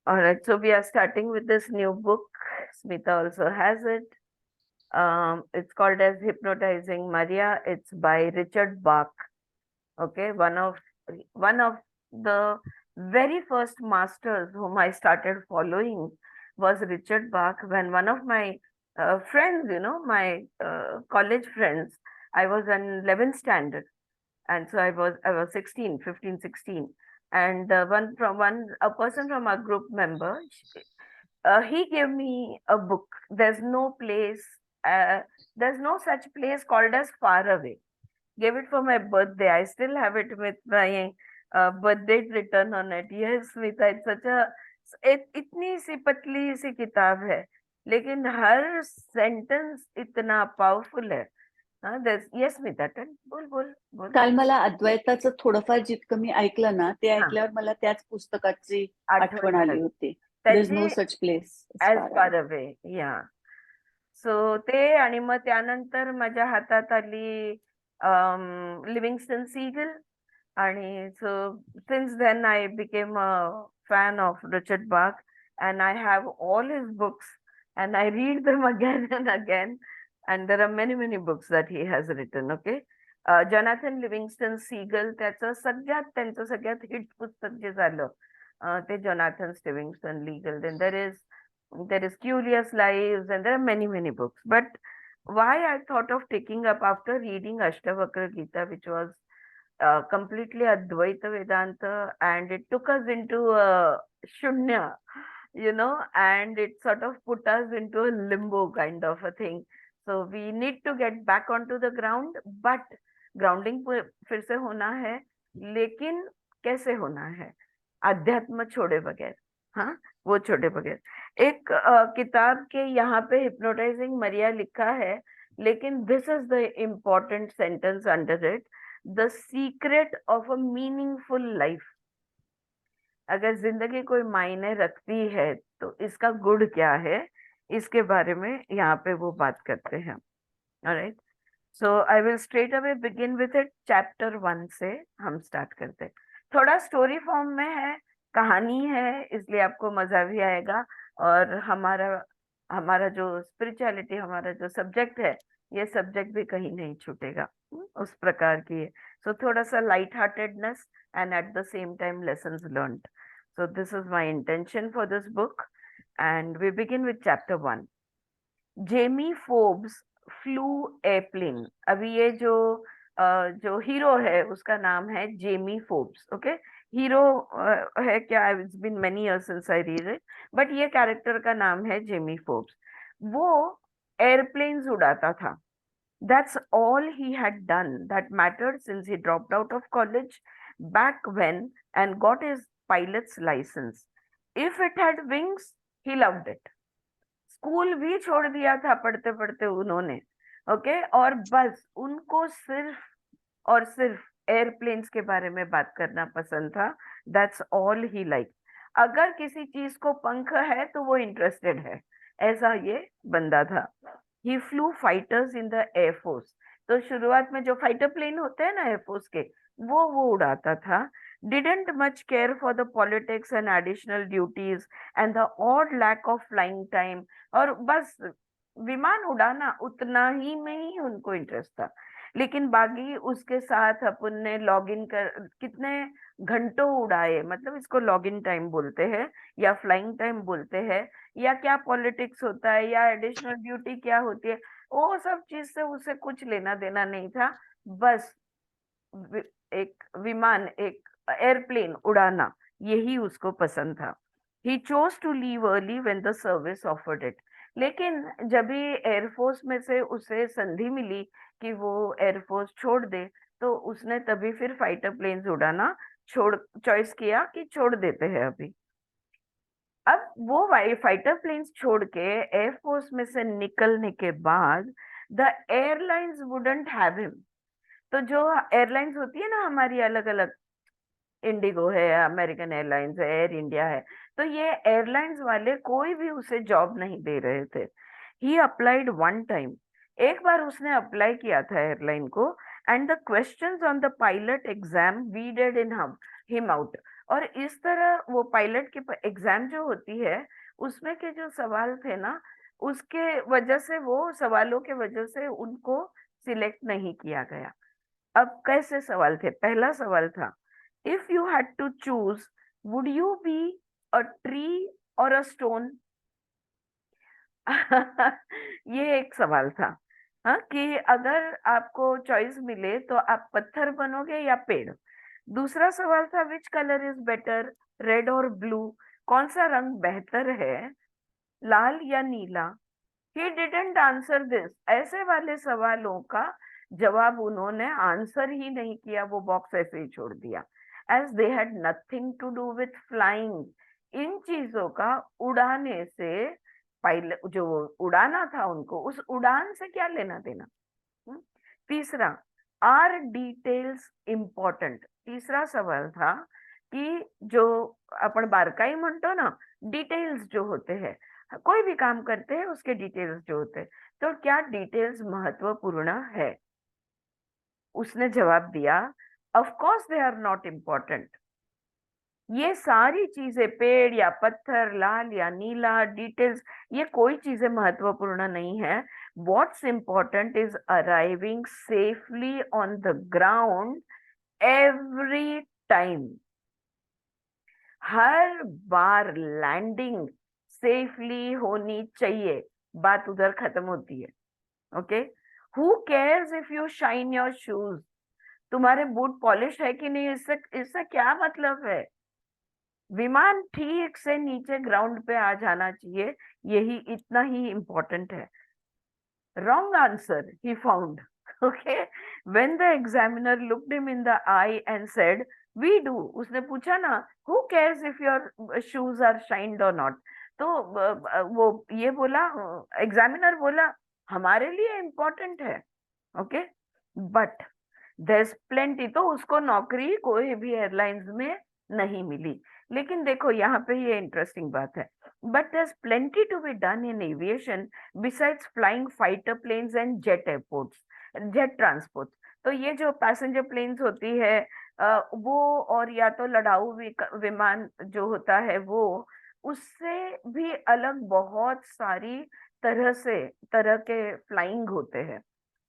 All right, so we are starting with this new book. Smita also has it. It's called as Hypnotizing Maria. It's by Richard Bach. Okay, one of the very first masters whom I started following was Richard Bach. When one of my friends, my college friends, I was in 11th standard, and so I was 16, 15, 16, and one a person from our group member, he gave me a book. Uh, there's no such place called as Far Away. Gave it for my birthday. I still have it with my birth date written on it. Yes, Smita, it's such a इतनी सी पतली सी किताब है, लेकिन हर sentence इतना powerful है. हाँ, yes Smita, बोल बोल बोल. काल मला अद्वैताचं थोडंफार जितकं मी ऐकलं ना, ते हाँ, ऐकल्यावर मला त्याच पुस्तकाची आठवण आठवण आली झाली होती. देयर इज त्याची. No such place as as far away. Far away. या. सो ते, आणि मग त्यानंतर माझ्या हातात आली लिव्हिंगस्टन सीगल. आणि so since then I became a fan of Richard Bach, and I have all his books, and I read them again and again. And there are many, many books that he has written. Okay. Jonathan Livingston Seagull, त्यांचं सगळ्यात hit पुस्तक जे झालं, ते Jonathan Livingston Seagull. Then there is Curious Lives, and there are many, many books. But why I thought of taking up after reading Ashtavakra Gita, which was completely Advaita Vedanta, and it took us into Shunya, and it sort of put us into a limbo kind of a thing. So we need to get back onto the ground, but grounding फिर से होना है, लेकिन कैसे होना है? अध्यात्म छोड़े बगैर. हाँ, वो छोड़े बगैर. एक किताब के यहाँ पे हिप्नोटाइजिंग मरिया लिखा है, लेकिन this is the important sentence under it: the secret of a meaningful life. अगर जिंदगी कोई मायने रखती है तो इसका गुण क्या है, इसके बारे में यहाँ पे वो बात करते हैं. Alright, so I will straight away begin with it. Chapter 1 से हम स्टार्ट करते हैं. थोड़ा स्टोरी फॉर्म में है, कहानी है, इसलिए आपको मजा भी आएगा. और हमारा हमारा जो स्पिरिचुअलिटी, हमारा जो सब्जेक्ट है, ये सब्जेक्ट भी कहीं नहीं छूटेगा. उस प्रकार की है. सो थोड़ा सा light heartedness and at the same time lessons learned. So this is my intention for this book, and we begin with chapter 1. Jamie Forbes flu airplane. अभी ये जो हीरो है उसका नाम है जेमी फोर्ब्स. ओके, हीरो है क्या? It's been many years since I read it, but ये कैरेक्टर का नाम है जेमी फोर्ब्स. वो एयरप्लेन्स उड़ाता था. That's all he had done that mattered since he dropped out of college back when and got his pilot's license. If it had wings, he loved it. School भी छोड़ दिया था पढ़ते पढ़ते उन्होंने. ओके, और बस उनको सिर्फ और सिर्फ एयरप्लेन्स के बारे में बात करना पसंद था. That's all he like. अगर किसी चीज को पंख है तो वो इंटरेस्टेड है, ऐसा ये बंदा था. He flew fighters in the air force. तो शुरुआत में जो फाइटर प्लेन होते हैं ना एयरफोर्स के, वो उड़ाता था. Didn't much care for the politics and additional duties and the odd lack of flying time. और बस विमान उड़ाना उतना ही में ही उनको इंटरेस्ट था. लेकिन बाकी उसके साथ अपन ने लॉग इन कर कितने घंटों उड़ाए, मतलब इसको लॉग इन टाइम बोलते हैं या फ्लाइंग टाइम बोलते हैं, या क्या पॉलिटिक्स होता है या एडिशनल ड्यूटी क्या होती है, वो सब चीज से उसे कुछ लेना देना नहीं था. बस एक विमान, एक एयरप्लेन उड़ाना, यही उसको पसंद था. He chose to leave early when the service offered it. लेकिन जब भी एयरफोर्स में से उसे संधि मिली कि वो एयरफोर्स छोड़ दे, तो उसने तभी फिर फाइटर प्लेन्स उड़ाना छोड़ चॉइस किया कि छोड़ देते हैं अभी. अब वो फाइटर प्लेन्स छोड़ के एयरफोर्स में से निकलने के बाद the airlines wouldn't have him. तो जो एयरलाइंस होती है ना हमारी अलग अलग, इंडिगो है, अमेरिकन एयरलाइंस है, एयर इंडिया है, तो ये एयरलाइंस वाले कोई भी उसे जॉब नहीं दे रहे थे. He applied one time. एक बार उसने अप्लाई किया था एयरलाइन को, and the questions on the pilot exam weeded in him. Him out. और इस तरह वो पायलट की एग्जाम जो होती है उसमें के जो सवाल थे ना, उसके वजह से, वो सवालों के वजह से उनको सिलेक्ट नहीं किया गया। अब कैसे सवाल थे? पहला सवाल था, if you had to choose, would you be a tree और अ स्टोन? ये एक सवाल था। हाँ, कि अगर आपको चॉइस मिले तो आप पत्थर बनोगे या पेड़? दूसरा सवाल था, which colour is better, red और ब्लू? कौन सा रंग बेहतर है, लाल या नीला? He didn't answer this. ऐसे वाले सवालों का जवाब उन्होंने आंसर ही नहीं किया, वो बॉक्स ऐसे ही छोड़ दिया, as they had nothing to do with flying. इन चीजों का उड़ाने से, पायलट जो उड़ाना था उनको, उस उड़ान से क्या लेना देना? हम्म? तीसरा, आर डिटेल्स इम्पॉर्टंट? तीसरा सवाल था कि जो अपन बारकाई म्हणतो ना, डिटेल्स जो होते हैं, कोई भी काम करते हैं उसके डिटेल्स जो होते हैं, तो क्या डिटेल्स महत्वपूर्ण है? उसने जवाब दिया, of course they are not important. ये सारी चीजें, पेड़ या पत्थर, लाल या नीला, डिटेल्स, ये कोई चीजें महत्वपूर्ण नहीं है। What's important is arriving safely on the ground every time. हर बार लैंडिंग सेफली होनी चाहिए, बात उधर खत्म होती है। Okay, who cares if you shine your shoes? तुम्हारे बूट पॉलिश है कि नहीं, इससे इससे क्या मतलब है? विमान ठीक से नीचे ग्राउंड पे आ जाना चाहिए, यही इतना ही इम्पोर्टेंट है। Wrong answer, he found. Okay. When the examiner looked him in the eye and said, we do, उसने पूछा ना, who cares if your shoes are shined or not? तो वो ये बोला, एग्जामिनर बोला, हमारे लिए इम्पोर्टेंट है। ओके, बट there's plenty, तो उसको नौकरी कोई भी एयरलाइंस में नहीं मिली। लेकिन देखो यहाँ पे ये इंटरेस्टिंग बात है, but there's plenty to be done in aviation besides flying fighter planes and jet airports, jet transport। तो ये जो पैसेंजर प्लेन्स होती है, वो, और या तो लड़ाऊ विमान जो होता है वो, उससे भी अलग बहुत सारी तरह के फ्लाइंग होते हैं।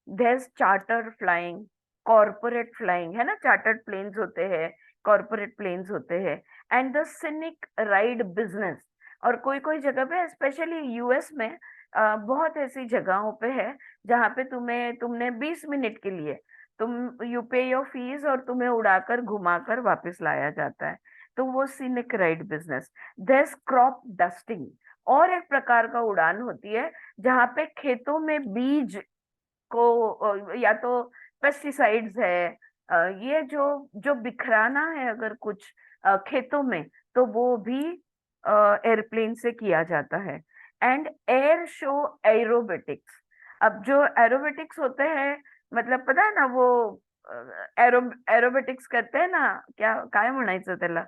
there's charter flying, corporate flying, है ना, चार्टर्ड प्लेन्स होते हैं, कॉरपोरेट प्लेन्स होते हैं, and the scenic ride business. और कोई कोई जगह पे, स्पेशली यूएस में, बहुत ऐसी जगहों पे है जहाँ पे तुमने 20 मिनट के लिए, तुम यू पे योर फीस और तुम्हें उड़ाकर घुमाकर वापस लाया जाता है, तो वो scenic ride business. there's crop dusting, और एक प्रकार का उड़ान होती है जहाँ पे खेतों में बीज को, या तो पेस्टिसाइड्स है, ये जो जो बिखराना है अगर कुछ खेतों में, तो वो भी एयरप्लेन से किया जाता है। And air show aerobatics. अब जो एरोबेटिक्स होते हैं, मतलब पता है ना वो, एरोबेटिक्स करते हैं ना, काय म्हणायचं त्याला,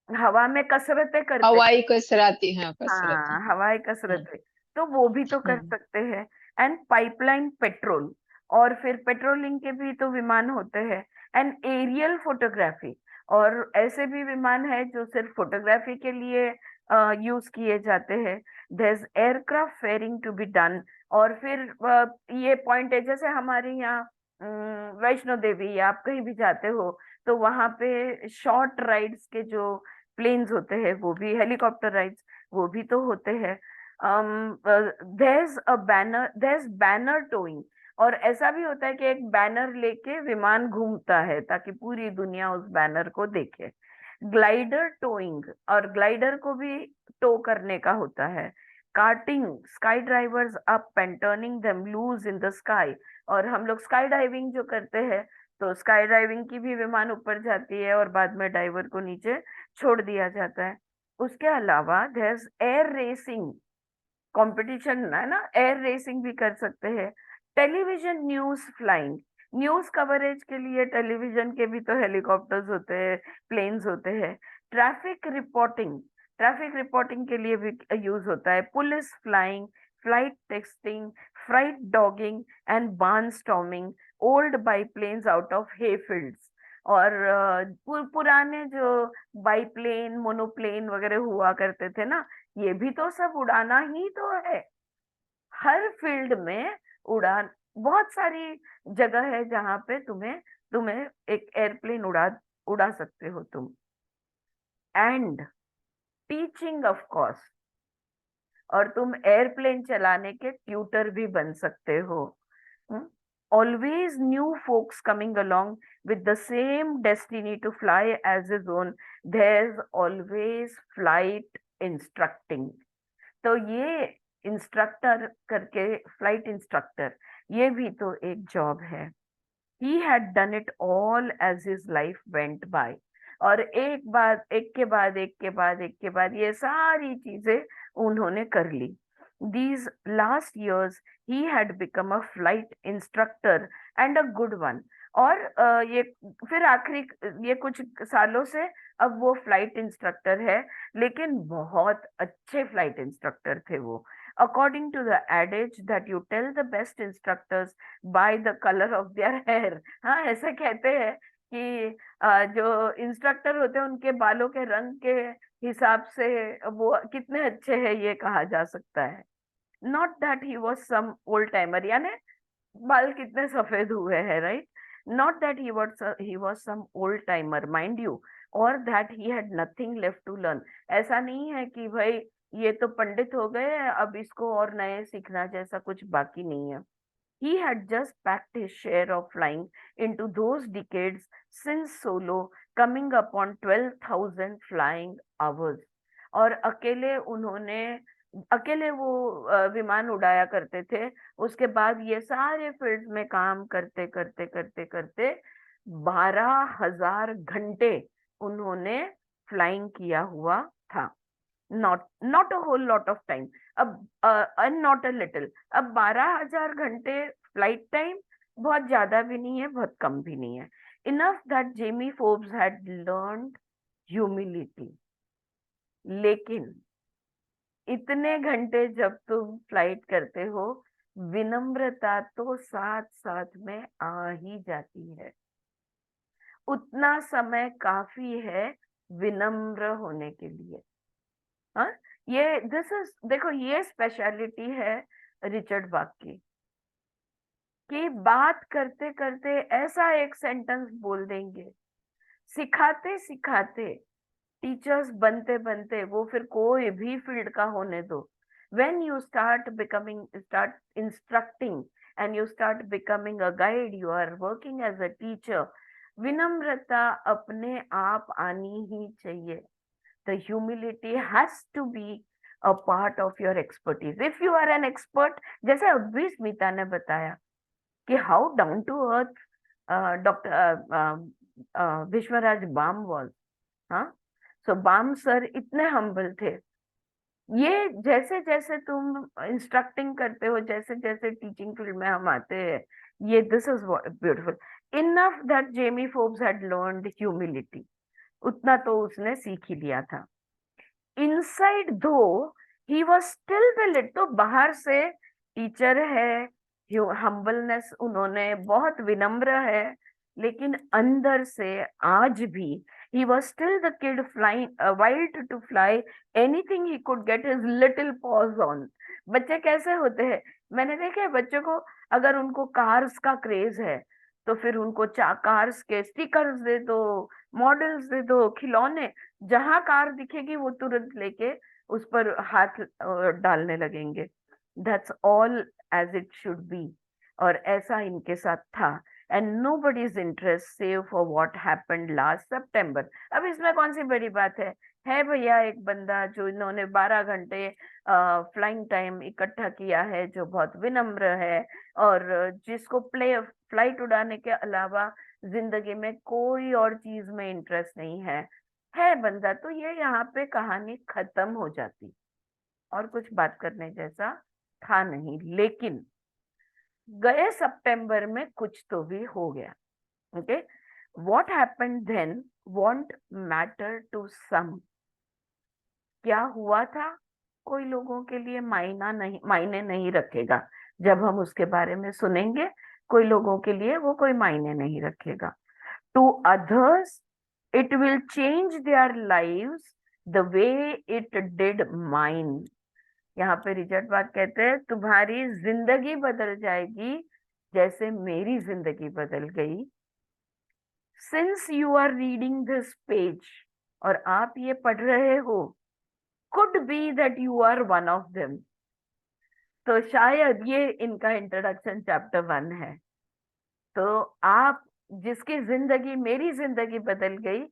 हवा में कसरतें करते हैं। हवाई कसरती, हाँ कसरती। हाँ, हवाई हम्म, कसरतें, तो वो भी तो कर हम्म। सकते हैं। एंड पाइपलाइन पेट्रोल, और फिर पेट्रोलिंग के भी तो विमान होते हैं। एंड एरियल फोटोग्राफी, और ऐसे भी विमान है जो सिर्फ फोटोग्राफी के लिए यूज किए जाते हैं। there's aircraft fairing to be done. और फिर ये पॉइंट है, जैसे हमारे यहाँ वैष्णो देवी, या आप कहीं भी जाते हो तो वहां पे शॉर्ट राइड्स के जो प्लेन्स होते हैं, वो भी हेलीकॉप्टर राइड्स, वो भी तो होते हैं। there's बैनर टोइंग, और ऐसा भी होता है कि एक बैनर लेके विमान घूमता है ताकि पूरी दुनिया उस बैनर को देखे। ग्लाइडर टोइंग, और ग्लाइडर को भी टो करने का होता है। Carting, sky drivers up and turning them loose in the sky. और हम लोग स्काई डाइविंग जो करते हैं, तो स्काई डाइविंग की भी विमान ऊपर जाती है और बाद में डाइवर को नीचे छोड़ दिया जाता है। उसके अलावा there's एयर रेसिंग, कंपटीशन है ना, एयर रेसिंग भी कर सकते हैं। Television news flying, news coverage के लिए टेलीविजन के भी तो हेलीकॉप्टर्स होते हैं, प्लेन्स होते हैं। ट्रैफिक रिपोर्टिंग, ट्रैफिक रिपोर्टिंग के लिए भी यूज होता है। Police flying, flight testing, flight dogging and barnstorming old biplanes out of hay fields. और पुराने जो बाईप्लेन मोनोप्लेन वगैरह हुआ करते थे ना, ये भी तो सब उड़ाना ही तो है। हर फील्ड में उड़ान, बहुत सारी जगह है जहां पे तुम्हें तुम्हें एक एयरप्लेन उड़ा उड़ा सकते हो तुम। एंड टीचिंग ऑफ कोर्स, और तुम एयरप्लेन चलाने के ट्यूटर भी बन सकते हो। Always new folks coming along with the same destiny to fly as his own. There's always flight instructing. तो ये इंस्ट्रक्टर करके, फ्लाइट इंस्ट्रक्टर, ये भी तो एक जॉब है। he had done it all as his life went by। और एक बाद एक के बाद एक के बाद एक के बाद ये सारी चीजें उन्होंने कर ली। These last years he had become a flight instructor and a good one। और ये फिर आखिरी ये कुछ सालों से अब वो फ्लाइट इंस्ट्रक्टर है, लेकिन बहुत अच्छे फ्लाइट इंस्ट्रक्टर थे वो। According to the adage that you tell the best instructors by the color of their hair। हाँ, ऐसा कहते हैं कि जो इंस्ट्रक्टर होते हैं उनके बालों के रंग के हिसाब से वो कितने अच्छे हैं ये कहा जा सकता है। Not that he was some old timer, यानी बाल कितने सफेद हुए हैं, right. Not that he was some old timer mind you, और that he had nothing left to learn. ऐसा नहीं है कि भाई ये तो पंडित हो गए, अब इसको और नए सीखना जैसा कुछ बाकी नहीं है। He had just packed his share of flying into those decades since solo, coming upon 12,000 flying hours। और अकेले वो विमान उड़ाया करते थे। उसके बाद ये सारे फील्ड्स में काम करते करते करते करते 12,000 घंटे उन्होंने फ्लाइंग किया हुआ था। Not a whole lot of time, अब एंड नॉट अ लिटिल। अब 12,000 घंटे फ्लाइट टाइम बहुत ज्यादा भी नहीं है, बहुत कम भी नहीं है। Enough that Jamie Forbes had learned humility. लेकिन इतने घंटे जब तुम फ्लाइट करते हो, विनम्रता तो साथ साथ में आ ही जाती है। उतना समय काफी है विनम्र होने के लिए। हाँ, ये दिस इज, देखो ये स्पेशलिटी है रिचर्ड बाक की, कि बात करते करते ऐसा एक सेंटेंस बोल देंगे, सिखाते सिखाते, टीचर्स बनते बनते, वो फिर कोई भी फील्ड का होने दो। when you start instructing and you start becoming a guide, you are working as a teacher, विनम्रता अपने आप आनी ही चाहिए। The humility has to be a part of your expertise if you are an expert। जैसे अभी स्मिता ने बताया कि how down to earth doctor Vishwaraj बाम वॉज। हाँ, सो बाम सर इतने हम्बल थे। ये जैसे जैसे तुम इंस्ट्रक्टिंग करते हो, जैसे जैसे टीचिंग फील्ड में हम आते हैं, ये this is beautiful. Enough that Jamie Forbes had learned humility, उतना तो उसने सीख ही लिया था। Inside though he was still the lit, तो बाहर से टीचर है, हम्बलनेस, उन्होंने बहुत विनम्र है, लेकिन अंदर से आज भी he was still the kid flying, wild to fly anything he could get his little paws on। बच्चे कैसे होते हैं, मैंने देखा है बच्चों को, अगर उनको कार्स का क्रेज है तो फिर उनको कार्स के स्टिकर्स दे दो, मॉडल्स दे दो, खिलौने, जहां कार दिखेगी वो तुरंत लेके उस पर हाथ डालने लगेंगे। That's all as it should be. और ऐसा इनके साथ था। And nobody's interest save for what happened last September। अब इसमें कौन सी बड़ी बात है भैया, एक बंदा जो इन्होंने 12 घंटे फ्लाइंग टाइम इकट्ठा किया है, जो बहुत विनम्र है, और जिसको फ्लाइट उड़ाने के अलावा जिंदगी में कोई और चीज में इंटरेस्ट नहीं है बंदा, तो ये यहाँ पे कहानी खत्म हो जाती और कुछ बात करने जैसा था नहीं। लेकिन गए सितंबर में कुछ तो भी हो गया। Okay, what happened then won't matter to some. क्या हुआ था कोई लोगों के लिए मायने नहीं रखेगा। जब हम उसके बारे में सुनेंगे, कोई लोगों के लिए वो कोई मायने नहीं रखेगा। to others, it will change their lives the way it did mine. यहाँ पे रिचर्ड बात कहते हैं तुम्हारी जिंदगी बदल जाएगी जैसे मेरी जिंदगी बदल गई. Since you are reading this page, और आप ये पढ़ रहे हो, could be that you are one of them. तो शायद ये इनका इंट्रोडक्शन चैप्टर 1 है. तो आप जिसकी जिंदगी मेरी जिंदगी बदल गई,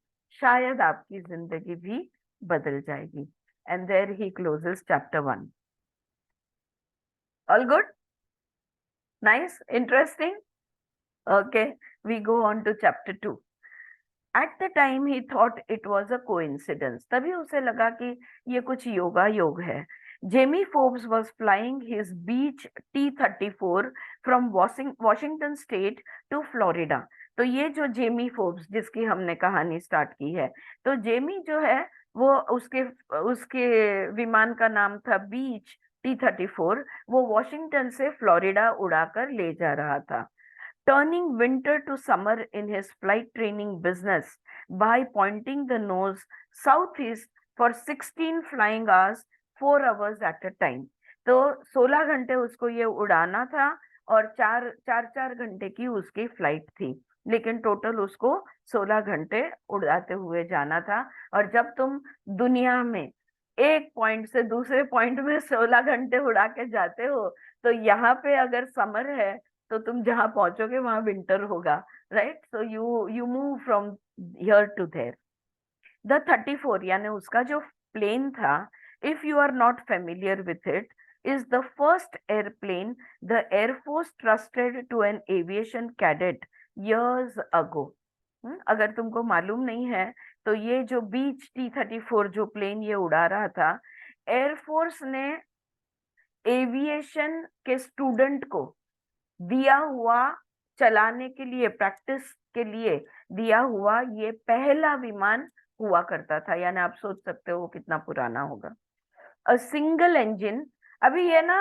शायद आपकी जिंदगी भी बदल जाएगी. And there he closes chapter 1. All good, nice, interesting. Okay, we go on to chapter 2. At the time he thought it was a coincidence. तभी उसे लगा कि ये कुछ योगा योग है. Jamie Forbes was flying his Beech T-34 from Washington State to Florida. तो ये जो जेमी फोर्ब्स जिसकी हमने कहानी स्टार्ट की है, तो जेमी जो है वो उसके विमान का नाम था बीच T-34. वो वॉशिंगटन से फ्लोरिडा उड़ाकर ले जा रहा था. Turning winter to summer in his flight training business by pointing the nose southeast for 16 flying hours, 4 hours at a time. तो 16 घंटे उसको ये उड़ाना था और 4 घंटे की उसकी फ्लाइट थी, लेकिन टोटल उसको 16 घंटे उड़ाते हुए जाना था. और जब तुम दुनिया में एक पॉइंट से दूसरे पॉइंट में 16 घंटे उड़ा के जाते हो, तो यहाँ पे अगर समर है तो तुम जहां पहुंचोगे वहां विंटर होगा, right? So you move from here to there. The 34 यानी उसका जो प्लेन था, if you are not familiar with it, is the first airplane the Air Force trusted to an aviation cadet years ago. अगर तुमको मालूम नहीं है तो ये जो बीच T-34 जो प्लेन ये उड़ा रहा था, एयरफोर्स ने एविएशन के स्टूडेंट को दिया हुआ, चलाने के लिए, प्रैक्टिस के लिए दिया हुआ ये पहला विमान हुआ करता था. यानी आप सोच सकते हो कितना पुराना होगा. अ सिंगल इंजन. अभी ये ना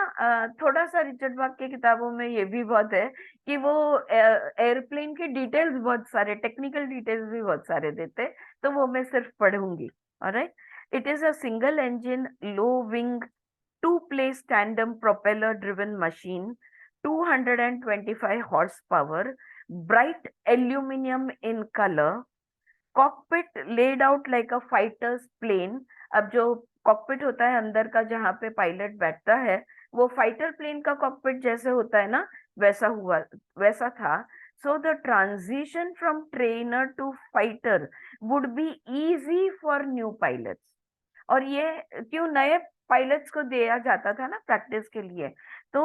थोड़ा सा रिचर्ड बाग की किताबों में ये भी बहुत है कि वो एयरप्लेन के डिटेल्स, बहुत सारे टेक्निकल डिटेल्स भी बहुत सारे देते, तो वो मैं सिर्फ पढ़ूंगी. Alright. It is a single engine low wing 2-place tandem propeller driven machine, 225 horsepower, bright aluminum in color, cockpit laid out like a fighter's plane. अब जो कॉकपिट होता है अंदर का जहाँ पे पायलट बैठता है, वो फाइटर प्लेन का कॉकपिट जैसे होता है ना, वैसा था. So the transition from trainer to fighter would be easy for new pilots. और ये क्यों नए पायलट्स को दिया जाता था ना प्रैक्टिस के लिए, तो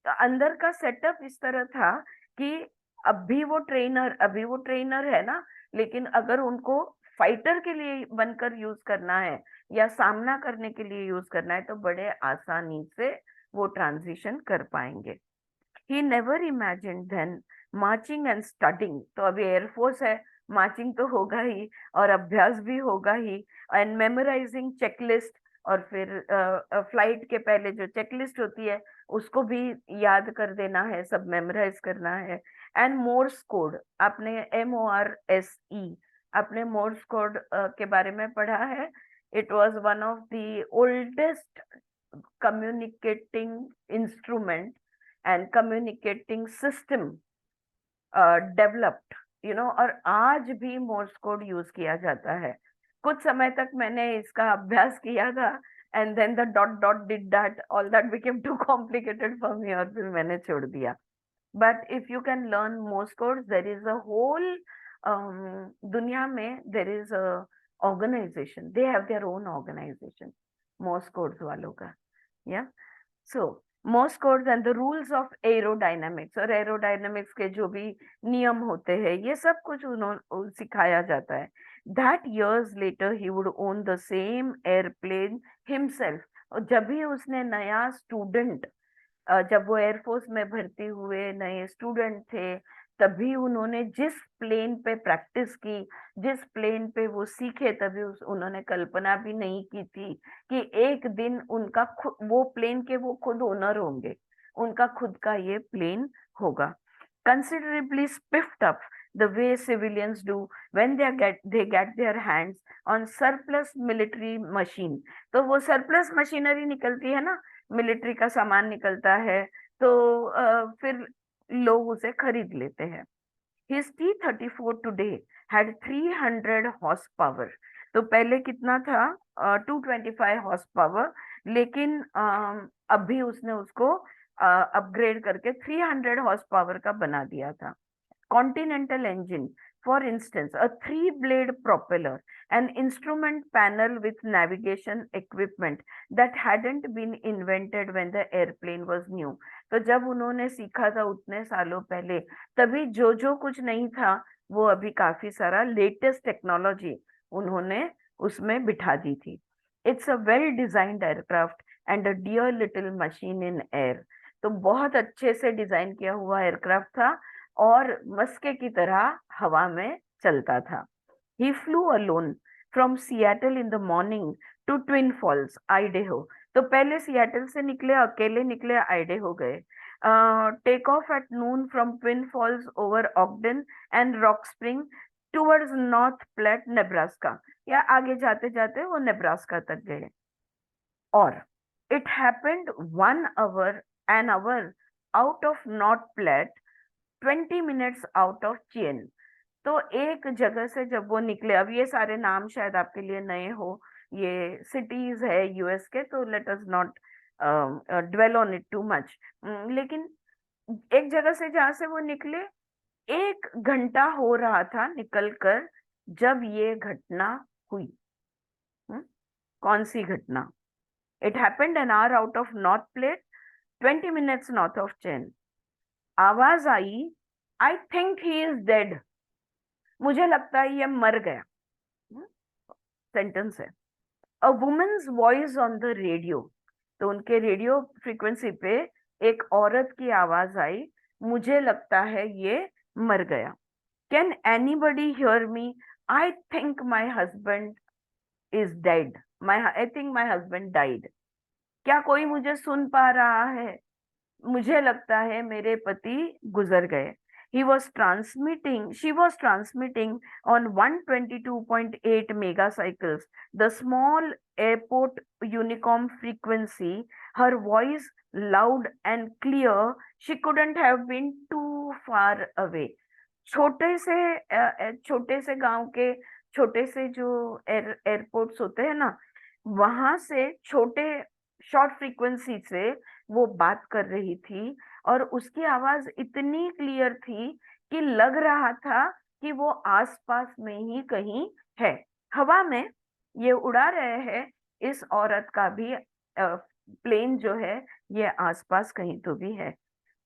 अंदर का सेटअप इस तरह था कि अभी वो ट्रेनर है ना, लेकिन अगर उनको फाइटर के लिए बनकर यूज करना है या सामना करने के लिए यूज करना है, तो बड़े आसानी से वो ट्रांजिशन कर पाएंगे. He never imagined then marching and studying. तो अभी एयरफोर्स है, मार्चिंग तो होगा ही और अभ्यास भी होगा ही, एंड मेमोराइजिंग चेकलिस्ट, और फिर फ्लाइट के पहले जो चेकलिस्ट होती है उसको भी याद कर देना है, सब मेमोराइज करना है. एंड मोर्स कोड, आपने MORSE, आपने मोर्स कोड के बारे में पढ़ा है. It was one of the oldest communicating instrument and communicating system developed, और आज भी मोर्स कोड यूज किया जाता है. कुछ समय तक मैंने इसका अभ्यास किया था, and then the dot did that, all that became too complicated for me, और फिर मैंने छोड़ दिया. But if you can learn Morse codes, there is a whole दुनिया में there is a organization, they have their own organization, Morse codes वालों का. Yeah. So Morse codes and the rules of aerodynamics, और aerodynamics के जो भी नियम होते हैं, ये सब कुछ उन्होंने सिखाया जाता है. That years later he would own the same airplane himself. और जब भी उसने नया स्टूडेंट, जब वो एयरफोर्स में भर्ती हुए नए स्टूडेंट थे, तभी उन्होंने जिस प्लेन पे प्रैक्टिस की, जिस प्लेन पे वो सीखे, तभी उन्होंने कल्पना भी नहीं की थी कि एक दिन उनका वो प्लेन के वो खुद ओनर होंगे, उनका खुद का ये प्लेन होगा. Considerably spiffed up the way civilians do when they get their hands on surplus military machine. तो वो surplus machinery निकलती है ना, मिलिट्री का सामान निकलता है, तो फिर लोग उसे खरीद लेते हैं. His T-34 today had 300 horsepower. तो पहले कितना था? 225 horsepower. लेकिन अभी उसने उसको अपग्रेड करके 300 horsepower का बना दिया था. Continental engine, for instance, a 3-blade propeller, an instrument panel with navigation equipment that hadn't been invented when the airplane was new. तो जब उन्होंने सीखा था उतने सालों पहले, तभी जो जो कुछ नहीं था वो अभी काफी सारा लेटेस्ट टेक्नोलॉजी उन्होंने उसमें बिठा दी थी. It's a well designed aircraft and a dear little machine in air. तो बहुत अच्छे से डिजाइन किया हुआ एयरक्राफ्ट था और मस्के की तरह हवा में चलता था. He flew alone from Seattle in the morning to Twin Falls, Idaho. तो पहले सियाटल से निकले, अकेले निकले, आइडेहो गए. Take off at noon from Twin Falls over Ogden and Rock Spring towards North Platte, Nebraska. या आगे जाते जाते वो नेब्रास्का तक गए. और it happened an hour out of North Platte, 20 minutes out of Cheyenne. तो एक जगह से जब वो निकले, अब ये सारे नाम शायद आपके लिए नए हो, ये सिटीज है यूएस के, तो let us not dwell on it too much. लेकिन एक जगह से जहां से वो निकले 1 घंटा हो रहा था निकलकर जब ये घटना हुई. कौन सी घटना? It happened an hour out of North Platte, 20 minutes north of Cheyenne. आवाज आई, I think he is dead. मुझे लगता है ये मर गया. सेंटेंस है. A women's voice on the radio. तो उनके रेडियो फ्रीक्वेंसी पे एक औरत की आवाज आई, मुझे लगता है ये मर गया. Can anybody hear me? I think my husband is dead. I think my husband died. क्या कोई मुझे सुन पा रहा है? मुझे लगता है मेरे पति गुजर गए. She was transmitting on 122.8 megacycles, the small airport Unicom frequency. Her voice loud and clear. She couldn't have been too far away. छोटे से गांव के छोटे से जो एयरपोर्ट्स होते हैं ना, वहां से छोटे शॉर्ट फ्रीक्वेंसी से वो बात कर रही थी और उसकी आवाज इतनी क्लियर थी कि लग रहा था कि वो आसपास में ही कहीं है. हवा में ये उड़ा रहे हैं, इस औरत का भी प्लेन जो है ये आसपास कहीं तो भी है.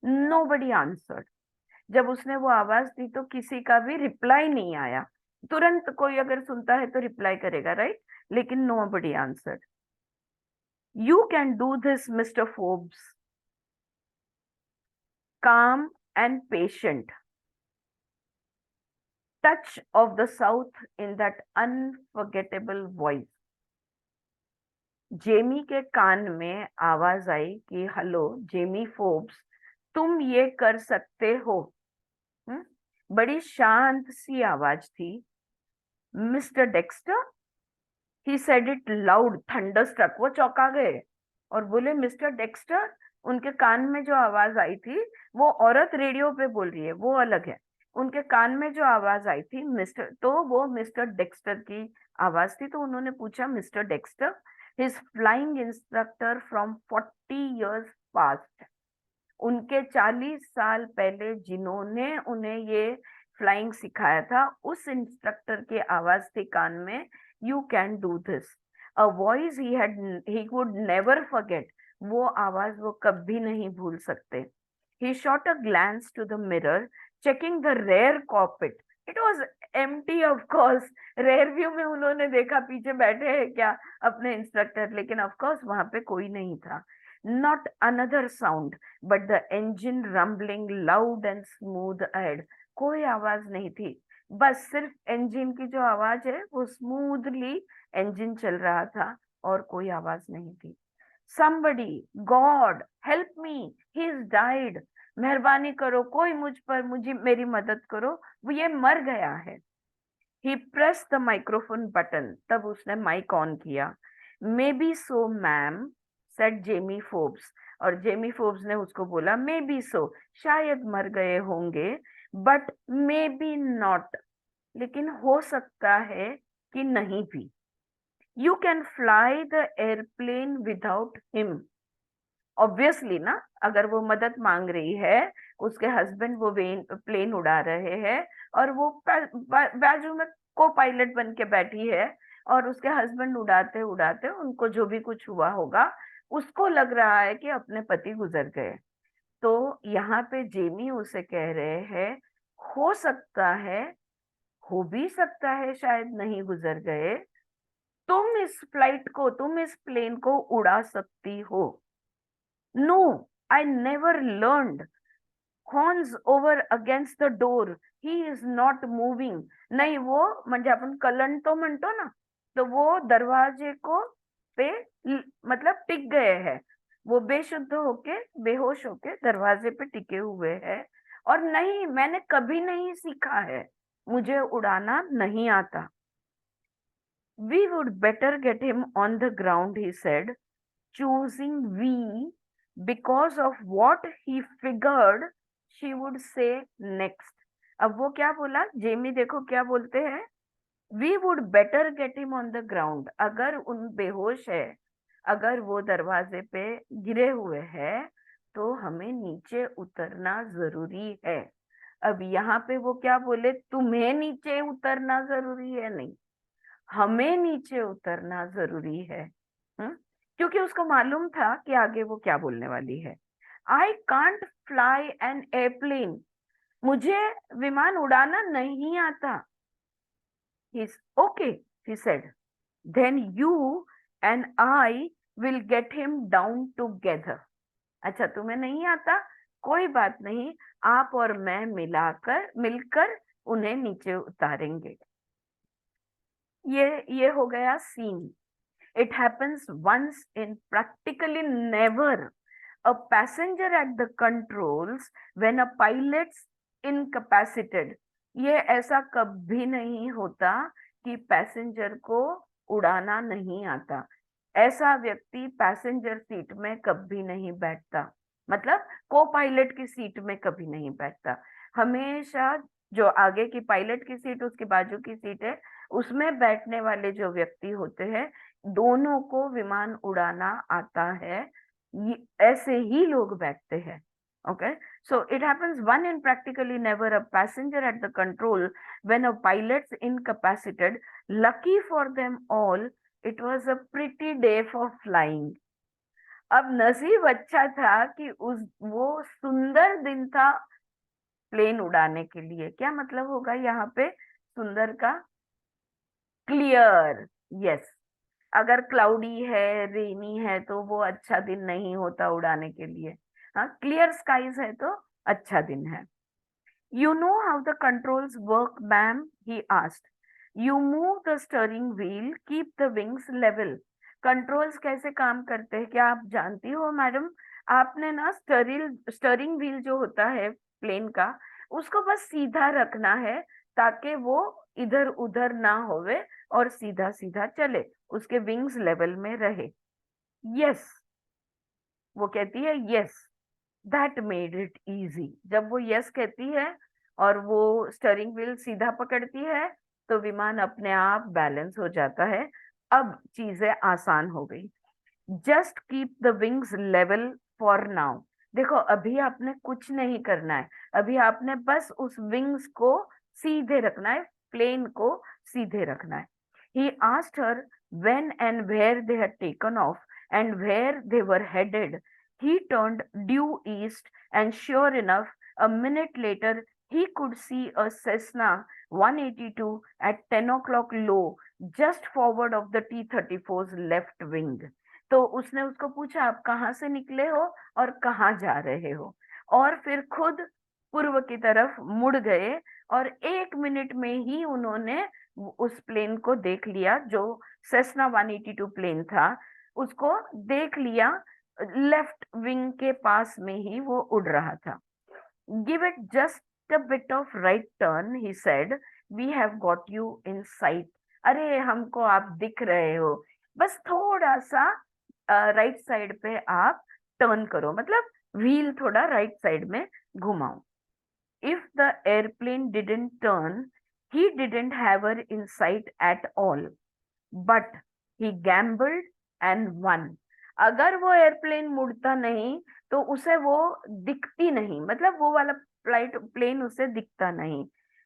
Nobody answered. जब उसने वो आवाज दी तो किसी का भी रिप्लाई नहीं आया. तुरंत कोई अगर सुनता है तो रिप्लाई करेगा, राइट? लेकिन nobody answered. You can do this, Mr. Forbes. Calm and patient. Touch of the South in that unforgettable voice. Jamie के कान में आवाज आई कि हेलो जेमी फोर्ब्स, तुम ये कर सकते हो. बड़ी शांत सी आवाज थी. Mister Dexter, he said it loud, thunderstruck. वो चौंका गए और बोले मिस्टर डेक्स्टर. उनके कान में जो आवाज आई थी, वो औरत रेडियो पे बोल रही है, वो अलग है. उनके कान में जो आवाज आई थी मिस्टर, तो वो मिस्टर डेक्स्टर की आवाज थी. तो उन्होंने पूछा, mister Dexter, his flying instructor from 40 years past. उनके 40 साल पहले जिन्होंने उन्हें ये फ्लाइंग सिखाया था, उस इंस्ट्रक्टर की आवाज थी कान में. You can do this. A voice he would never forget. वो आवाज वो कभी नहीं भूल सकते. He shot a glance to the mirror, checking the rear cockpit. It was empty, of course. rear view में उन्होंने देखा पीछे बैठे हैं क्या अपने इंस्ट्रक्टर, लेकिन of course वहां पे कोई नहीं था. Not another sound, but the engine rumbling loud and smooth ahead. कोई आवाज नहीं थी, बस सिर्फ इंजन की जो आवाज है वो स्मूथली इंजन चल रहा था और कोई आवाज नहीं थी. Somebody, God, help me, he's died. मेहरबानी करो, कोई मुझे मेरी मदद करो, वो ये मर गया है। ही प्रेस द माइक्रोफोन बटन, तब उसने माइक ऑन किया। May be so ma'am, said Jamie Forbes. और जेमी फोर्ब्स ने उसको बोला, मे बी सो, शायद मर गए होंगे, बट मे बी नॉट, लेकिन हो सकता है कि नहीं भी। You can fly the airplane without him. Obviously ना, अगर वो मदद मांग रही है, उसके हस्बैंड वो प्लेन उड़ा रहे हैं, और वो बाजू में को पायलट बन के बैठी है, और उसके हस्बैंड उड़ाते उड़ाते उनको जो भी कुछ हुआ होगा, उसको लग रहा है कि अपने पति गुजर गए। तो यहाँ पे जेमी उसे कह रहे हैं, हो सकता है, हो भी सकता है शायद नहीं गुजर गए, तुम इस प्लेन को उड़ा सकती हो। No, I never learned. Horns over against the door, he is not moving. नहीं, वो म्हणजे आपण कलंटो म्हणतो ना, तो वो दरवाजे को पे मतलब टिक गए हैं। वो बेशुद्ध होके, बेहोश होके दरवाजे पे टिके हुए हैं। और नहीं, मैंने कभी नहीं सीखा है, मुझे उड़ाना नहीं आता। We would better get him on the ground, he said, choosing we because of what he figured she would say next. अब वो क्या बोला, जेमी देखो क्या बोलते हैं, we would better get him on the ground. अगर उन बेहोश है, अगर वो दरवाजे पे गिरे हुए हैं, तो हमें नीचे उतरना जरूरी है। अब यहाँ पे वो क्या बोले, तुम्हें नीचे उतरना जरूरी है, नहीं, हमें नीचे उतरना जरूरी है। हम्म, क्योंकि उसको मालूम था कि आगे वो क्या बोलने वाली है। I can't fly an airplane, मुझे विमान उड़ाना नहीं आता। He's okay, he said. Then you and I will get him down together. अच्छा, तुम्हें नहीं आता, कोई बात नहीं, आप और मैं मिलकर उन्हें नीचे उतारेंगे। ये हो गया scene. It happens once in practically never. A passenger at the controls when a pilot's incapacitated. ये ऐसा कभी नहीं होता कि पैसेंजर को उड़ाना नहीं आता। ऐसा व्यक्ति पैसेंजर सीट में कभी नहीं बैठता, मतलब को पायलट की सीट में कभी नहीं बैठता। हमेशा जो आगे की पायलट की सीट, उसके बाजू की सीट है, उसमें बैठने वाले जो व्यक्ति होते हैं, दोनों को विमान उड़ाना आता है। ऐसे ही लोग बैठते हैं। Okay, so it happens one in practically never, a passenger at the control when a pilot's incapacitated. Lucky for them all, it was a pretty day for flying. अब नसीब अच्छा था कि उस वो सुंदर दिन था प्लेन उड़ाने के लिए। क्या मतलब होगा यहाँ पे सुंदर का? क्लियर। यस, अगर क्लाउडी है, रेनी है, तो वो अच्छा दिन नहीं होता उड़ाने के लिए। हाँ, क्लियर स्काईज है तो अच्छा दिन है। You know how the controls work ma'am, he asked. You move the steering wheel, keep the wings level. Controls कैसे काम करते हैं क्या आप जानती हो मैडम? आपने ना स्टीयरिंग व्हील जो होता है प्लेन का, उसको बस सीधा रखना है, ताकि वो इधर उधर ना होवे और सीधा सीधा चले, उसके विंग्स लेवल में रहे। यस, वो कहती है yes, that made it easy. जब वो यस कहती है और वो स्टीयरिंग व्हील सीधा पकड़ती है, तो विमान अपने आप बैलेंस हो जाता है। अब चीजें आसान हो गई। Just keep the wings level for now. देखो, अभी आपने कुछ नहीं करना है, अभी आपने बस उस विंग्स को सीधे रखना है, प्लेन को सीधे रखना है। He asked her when and where they had taken off and where they were headed. He turned due east, and sure enough, a minute later, he could see a Cessna 182 at 10 o'clock low, just forward of the T-34's left wing. तो उसने उसको पूछा, आप कहाँ से निकले हो और कहाँ जा रहे हो, और फिर खुद पूर्व की तरफ मुड़ गए, और 1 मिनट में ही उन्होंने उस प्लेन को देख लिया, जो सेस्ना 182 प्लेन था, उसको देख लिया, लेफ्ट विंग के पास में ही वो उड़ रहा था। Give it just a bit of right turn, he said. We have got you in sight. अरे हमको आप दिख रहे हो, बस थोड़ा सा राइट साइड पे आप टर्न करो, मतलब व्हील थोड़ा राइट साइड में घुमाओ. If the airplane didn't turn, he didn't have her in sight at all. But he gambled and won. अगर वो एयरप्लेन मुड़ता नहीं तो उसे वो दिखती नहीं, मतलब वो वाला प्लेन उसे दिखता नहीं.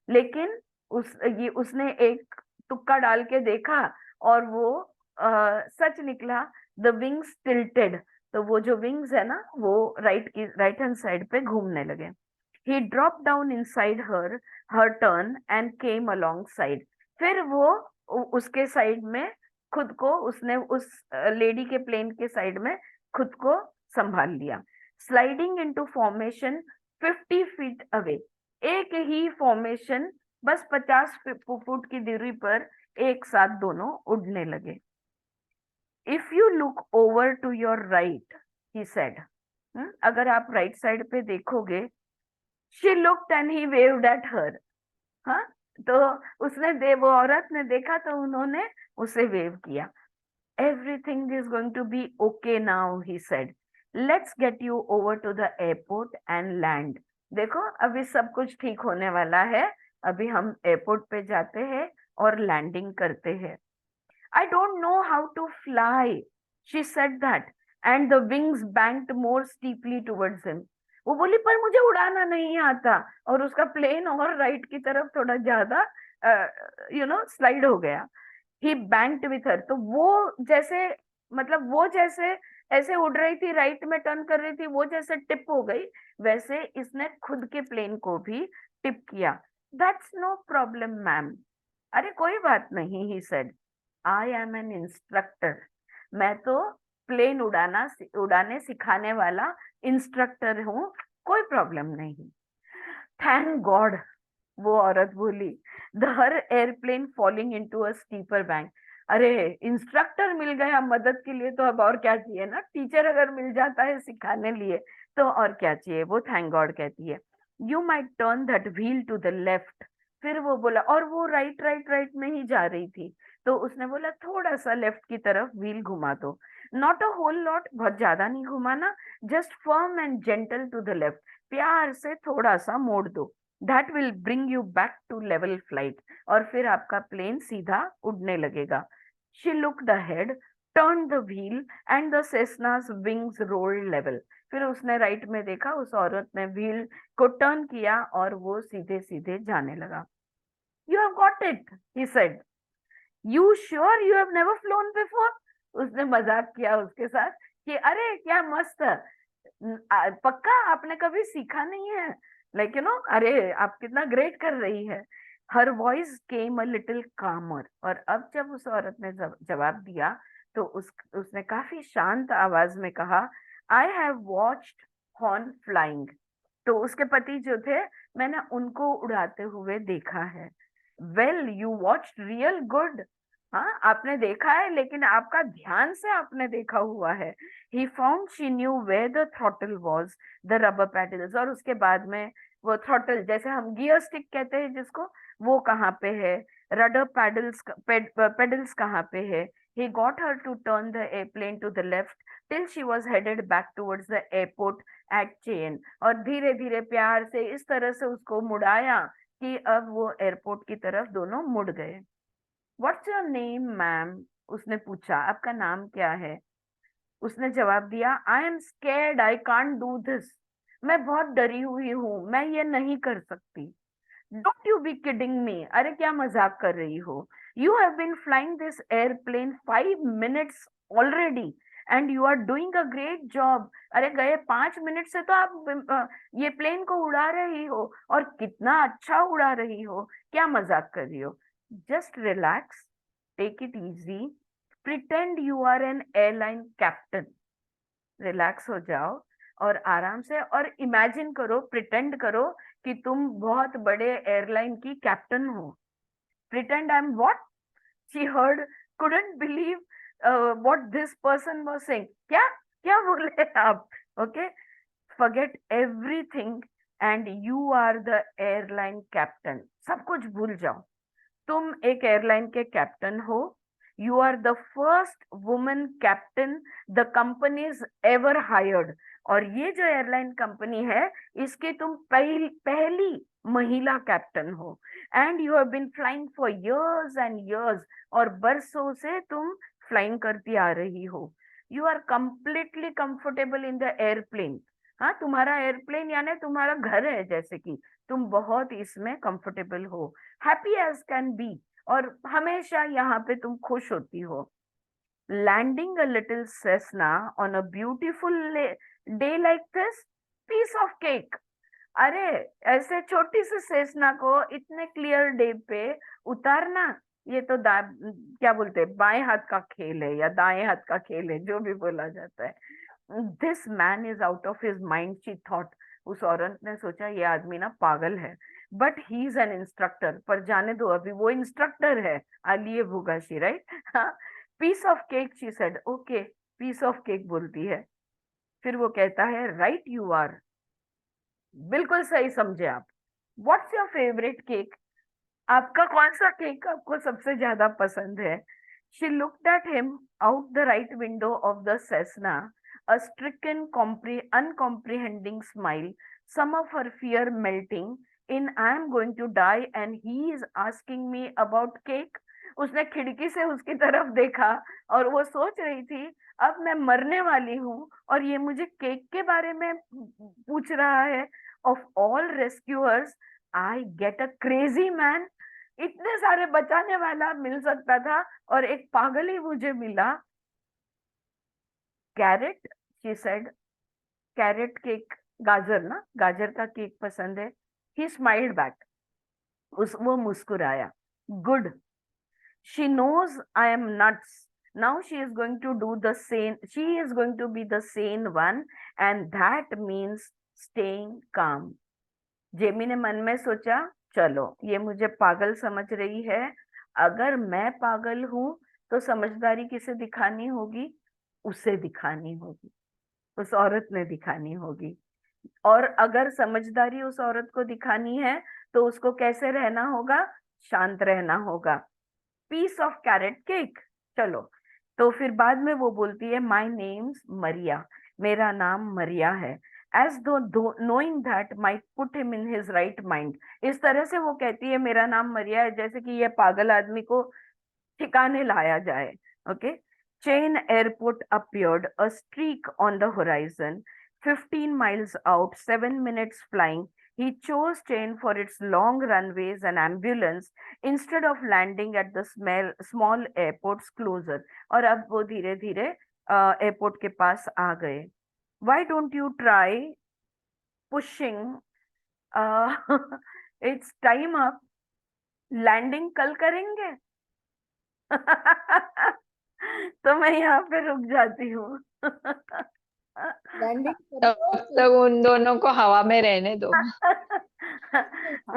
लेकिन उसने एक तुक्का डाल के देखा और वो सच निकला. द विंग्स टिल्टेड, तो वो जो विंग्स है ना वो राइट हैंड साइड पे घूमने लगे. He dropped down inside her turn and came alongside. फिर वो उसके साइड में खुद को, उसने उस लेडी के प्लेन के साइड में खुद को संभाल लिया. Sliding into formation 50 feet away. एक ही फॉर्मेशन, बस 50 फुट की दूरी पर एक साथ दोनों उड़ने लगे. If you look over to your right, he said. अगर आप राइट साइड पे देखोगे. She looked and he waved at her. हाँ, तो वो औरत ने देखा तो उन्होंने उसे वेव किया. Everything is going to be okay now, he said. Let's get you over to the airport and land. देखो अभी सब कुछ ठीक होने वाला है, अभी हम एयरपोर्ट पे जाते हैं और लैंडिंग करते हैं. I don't know how to fly, she said that, and the wings banked more steeply towards him. वो बोली पर मुझे उड़ाना नहीं आता, और उसका प्लेन और राइट की तरफ थोड़ा ज्यादा स्लाइड हो गया. ही बैंक्ड विथ हर, तो वो जैसे, मतलब वो जैसे ऐसे उड़ रही थी, राइट में टर्न कर रही थी, वो जैसे टिप हो गई, वैसे इसने खुद के प्लेन को भी टिप किया. That's no problem ma'am. अरे कोई बात नहीं, he said. I am an instructor. मैं तो प्लेन उड़ाने सिखाने वाला इंस्ट्रक्टर हूँ, कोई प्रॉब्लम नहीं. थैंक गॉड, वो औरत बोली. Her airplane falling into a steeper bank. अरे इंस्ट्रक्टर मिल गया मदद के लिए, तो अब और क्या चाहिए ना. टीचर अगर मिल जाता है सिखाने लिए तो और क्या चाहिए. वो थैंक गॉड कहती है. You might turn that wheel to the left. फिर वो बोला, और वो राइट में ही जा रही थी, तो उसने बोला थोड़ा सा लेफ्ट की तरफ व्हील घुमा दो. नॉट अ होल लॉट, बहुत ज्यादा नहीं घुमाना, just firm and gentle to the left. प्यार से थोड़ा सा मोड़ दो. That will bring you back to level flight. और फिर आपका प्लेन सीधा उड़ने लगेगा. She looked ahead, turn the wheel and the Cessna's wings rolled level. फिर उसने राइट में देखा, उस औरत ने व्हील को टर्न किया और वो सीधे सीधे जाने लगा. You have got it, he said. You sure you have never phloem before. उसने मजाक किया उसके साथ कि अरे क्या मस्त है, पक्का आपने कभी सीखा नहीं है, लाइक अरे आप कितना ग्रेट कर रही है. Her voice came a little कामर. और अब जब उस औरत ने जवाब दिया तो उसने काफी शांत आवाज में कहा, I have watched horn flying. तो उसके पति जो थे, मैंने उनको उड़ाते हुए देखा है. Well you watched real good. हाँ आपने देखा है, लेकिन आपका ध्यान से आपने देखा हुआ है. He found she knew where the throttle was, the rubber pedals. और उसके बाद में वो थ्रॉटल, जैसे हम गियर स्टिक कहते हैं जिसको, वो कहाँ पे है, रडर पेडल्स कहाँ पे है. he got her to turn the airplane to the left till she was headed back towards the airport at Cheyenne. और धीरे धीरे प्यार से इस तरह से उसको मुड़ाया कि अब वो एयरपोर्ट की तरफ दोनों मुड़ गए. What's your name, ma'am? उसने पूछा, आपका नाम क्या है. उसने जवाब दिया, I am scared, I can't do this. मैं बहुत डरी हुई हूँ, मैं ये नहीं कर सकती. Don't you be kidding me. अरे क्या मजाक कर रही हो. You have been flying this airplane 5 minutes already and you are doing a great job. अरे गए 5 मिनट से तो आप ये प्लेन को उड़ा रही हो, और कितना अच्छा उड़ा रही हो. क्या मजाक कर रही हो. Just relax, take it easy, pretend you are an airline captain. Relax हो जाओ और आराम से, और इमेजिन करो, प्रिटेंड करो कि तुम बहुत बड़े एयरलाइन की कैप्टन हो. Pretend I am what. She heard, couldn't believe what this person was saying. क्या क्या बोले आप. Okay, forget everything and you are the airline captain. सब कुछ भूल जाओ, तुम एक एयरलाइन के कैप्टन हो। You are the first woman captain the company's ever hired. और ये जो एयरलाइन कंपनी है, इसके तुम पहली महिला कैप्टन हो। And you have been flying for years and years, और बरसों से तुम फ्लाइंग करती आ रही हो। You are completely comfortable in the airplane. हाँ, तुम्हारा एयरप्लेन यानी तुम्हारा घर है, जैसे कि तुम बहुत इसमें कंफर्टेबल हो, हैप्पी एज कैन बी, और हमेशा यहाँ पे तुम खुश होती हो। Landing a little Cessna on a beautiful day like this, piece of cake. अरे, ऐसे छोटी सी सेस्ना को इतने क्लियर डे पे उतारना, ये तो क्या बोलते हैं, बाएं हाथ का खेल है या दाएं हाथ का खेल है, जो भी बोला जाता है। This man is out of his mind, she thought. उस औरत ने सोचा ये आदमी ना पागल है, but he is an instructor. पर जाने दो, अभी वो इंस्ट्रक्टर है, आलिए भुगाशी, right? Piece of cake, she said. Okay, piece of cake बोलती है। फिर वो कहता है, राइट यू आर, बिल्कुल सही समझे आप। What's your favourite cake? आपका कौन सा केक आपको सबसे ज्यादा पसंद है? She looked at him out the right window of the Cessna, a stricken, uncomprehending smile, some of her fear melting in I am going to die and he is asking me about cake. उसने खिड़की से उसकी तरफ देखा और वो सोच रही थी, अब मैं मरने वाली हूँ और ये मुझे केक के बारे में पूछ रहा है। Of all rescuers, I get a crazy man. इतने सारे बचाने वाला मिल सकता था और एक पागल ही मुझे मिला। Carrot, she said. Carrot cake, गाजर ना, गाजर का केक पसंद है। ही स्माइल्ड बैक, वो मुस्कुराया। Good, she knows I am nuts, now she is going to do the same, she is going to be the sane one, and that means staying calm. Jamie ने मन में सोचा, चलो ये मुझे पागल समझ रही है, अगर मैं पागल हूं तो समझदारी किसे दिखानी होगी? उसे दिखानी होगी, उस औरत ने दिखानी होगी। और अगर समझदारी उस औरत को दिखानी है तो उसको कैसे रहना होगा? शांत रहना होगा। Piece of carrot cake. चलो, तो फिर बाद में वो बोलती है, माई नेम्स मरिया, मेरा नाम मरिया है। एज दो knowing that might put him in his right mind. इस तरह से वो कहती है मेरा नाम मरिया है, जैसे कि ये पागल आदमी को ठिकाने लाया जाए। Okay. Chain airport appeared, a streak on the horizon, 15 miles out, 7 minutes flying. He chose Chain for its long runways and ambulance instead of landing at the small airports closer. और अब वो धीरे धीरे एयरपोर्ट के पास आ गए। Why don't you try pushing? It's time up. Landing कल करेंगे। तो मैं यहाँ पे रुक जाती हूँ। लैंडिंग तब तक उन दोनों को हवा में रहने दो।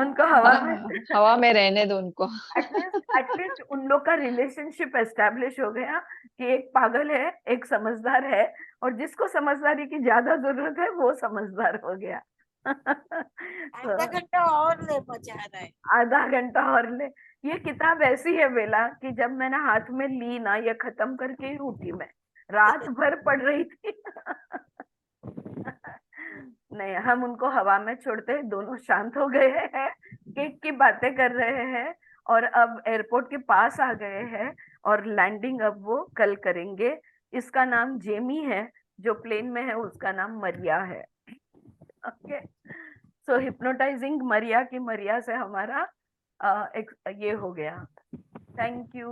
उनको हवा में, हवा में रहने दो उनको। एटलीस्ट उन लोग का रिलेशनशिप एस्टेब्लिश हो गया कि एक पागल है, एक समझदार है, और जिसको समझदारी की ज्यादा जरूरत है वो समझदार हो गया। आधा घंटा और ले बचा रहा है। आधा घंटा और ले। ये किताब ऐसी है बेला कि जब मैंने हाथ में ली ना, ये खत्म करके ही उठी मैं, रात भर पढ़ रही थी। नहीं, हम उनको हवा में छोड़ते हैं, दोनों शांत हो गए हैं, केक की बातें कर रहे हैं, और अब एयरपोर्ट के पास आ गए हैं, और लैंडिंग अब वो कल करेंगे। इसका नाम जेमी है, जो प्लेन में है उसका नाम मरिया है। ओके, सो हिप्नोटाइजिंग मरिया की मरिया से हमारा ये हो गया। Thank you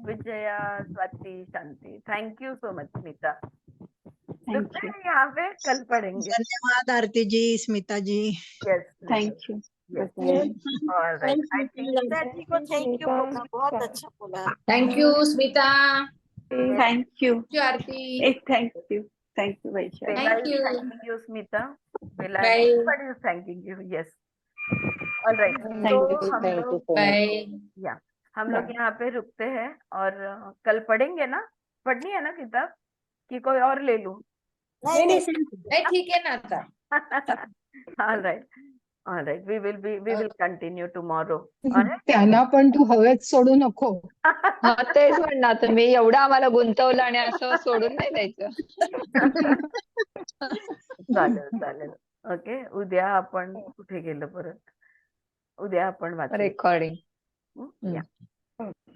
Vijaya, Swati, Shanti, thank you so much Smita. Thank you, यहाँ पे कल पढ़ेंगे। धन्यवाद Aarti ji, Smita ji. Yes, thank you. Alright, I think Geeta ji को थैंक यू बोला, बहुत अच्छा बोला। Thank you Smita. Thank you, Aarti. Thank you Vaishali. Thank you. Thank you Smita. Bela, Bye. everybody is thanking you. Yes. Alright, तो हम लोग बाय। हम लोग यहाँ पे रुकते हैं, और कल पढ़ेंगे ना? पढ़नी है ना किताब, कि कोई और ले लूं? नहीं नहीं, नहीं ठीक है ना था। All right. All right. We will continue tomorrow. All right. त्यांना पण तू हवेत सोडू नको. हा तेच म्हणणार तुम्ही एवढं आम्हाला गुंतवलं आणि असं सोडून नाही द्यायचं. चालेल. ओके. उद्या आपण कुठे गेलो परत? उद्या आपण वाचू. रेकॉर्डिंग. या.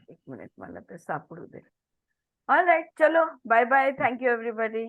एक मिनिट मला ते सापडू दे. All right. चलो. Bye bye. Thank you everybody.